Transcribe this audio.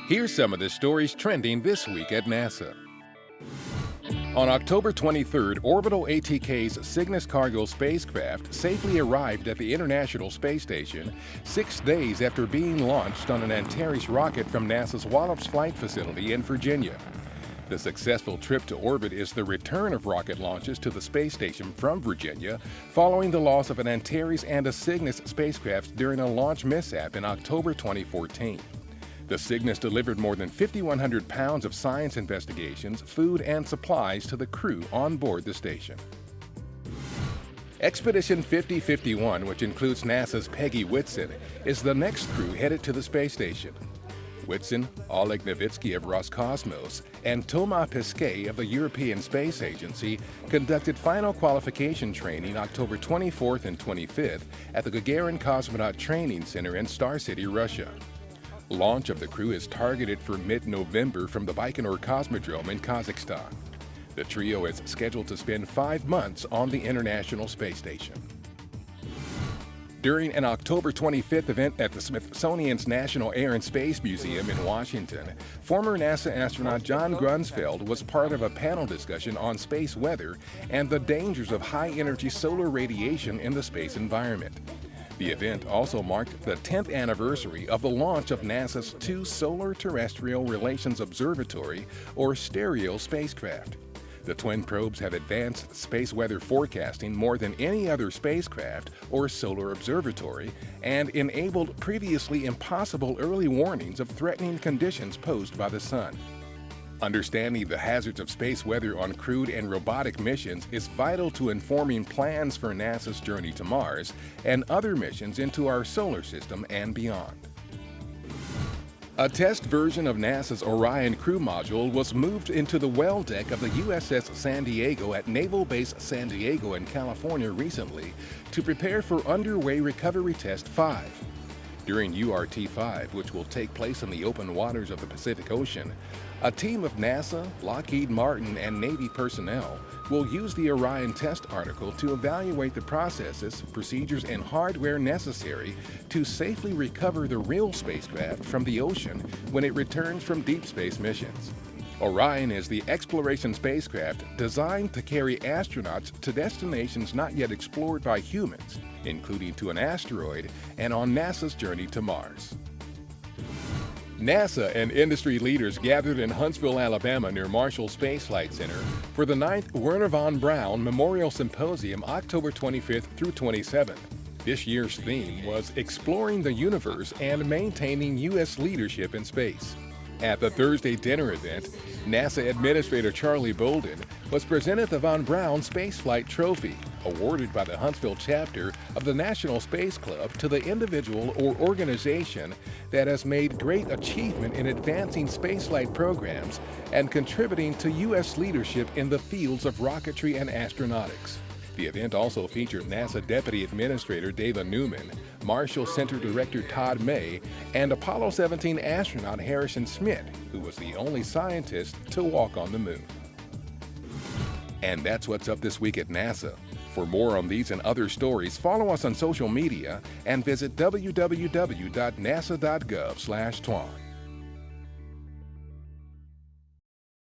Here's some of the stories trending this week at NASA. On October 23rd, orbital ATK's Cygnus cargo spacecraft safely arrived at the International Space Station 6 days after being launched on an Antares rocket from NASA's Wallops Flight Facility in Virginia. The successful trip to orbit is the return of rocket launches to the space station from Virginia following the loss of an Antares and a Cygnus spacecraft during a launch mishap in October 2014. The Cygnus delivered more than 5,100 pounds of science investigations, food, and supplies to the crew on board the station. Expedition 5051, which includes NASA's Peggy Whitson, is the next crew headed to the space station. Whitson, Oleg Novitsky of Roscosmos, and Thomas Pesquet of the European Space Agency conducted final qualification training October 24th and 25th at the Gagarin Cosmonaut Training Center in Star City, Russia. Launch of the crew is targeted for mid-November from the Baikonur Cosmodrome in Kazakhstan. The trio is scheduled to spend 5 months on the International Space Station. During an October 25th event at the Smithsonian's National Air and Space Museum in Washington, former NASA astronaut John Grunsfeld was part of a panel discussion on space weather and the dangers of high-energy solar radiation in the space environment. The event also marked the 10th anniversary of the launch of NASA's 2 Solar Terrestrial Relations Observatory, or STEREO, spacecraft. The twin probes have advanced space weather forecasting more than any other spacecraft or solar observatory and enabled previously impossible early warnings of threatening conditions posed by the sun. Understanding the hazards of space weather on crewed and robotic missions is vital to informing plans for NASA's journey to Mars and other missions into our solar system and beyond. A test version of NASA's Orion crew module was moved into the well deck of the USS San Diego at Naval Base San Diego in California recently to prepare for underway Recovery Test 5. During URT-5, which will take place in the open waters of the Pacific Ocean, a team of NASA, Lockheed Martin, and Navy personnel will use the Orion test article to evaluate the processes, procedures, and hardware necessary to safely recover the real spacecraft from the ocean when it returns from deep space missions. Orion is the exploration spacecraft designed to carry astronauts to destinations not yet explored by humans, including to an asteroid and on NASA's journey to Mars. NASA and industry leaders gathered in Huntsville, Alabama near Marshall Space Flight Center for the 9th Wernher von Braun Memorial Symposium October 25th through 27th. This year's theme was Exploring the Universe and Maintaining U.S. Leadership in Space. At the Thursday dinner event, NASA Administrator Charlie Bolden was presented the Von Braun Spaceflight Trophy, awarded by the Huntsville chapter of the National Space Club to the individual or organization that has made great achievement in advancing spaceflight programs and contributing to U.S. leadership in the fields of rocketry and astronautics. The event also featured NASA Deputy Administrator Dava Newman, Marshall Center Director Todd May, and Apollo 17 astronaut Harrison Schmitt, who was the only scientist to walk on the moon. And that's what's up this week at NASA. For more on these and other stories, follow us on social media and visit www.nasa.gov/twan.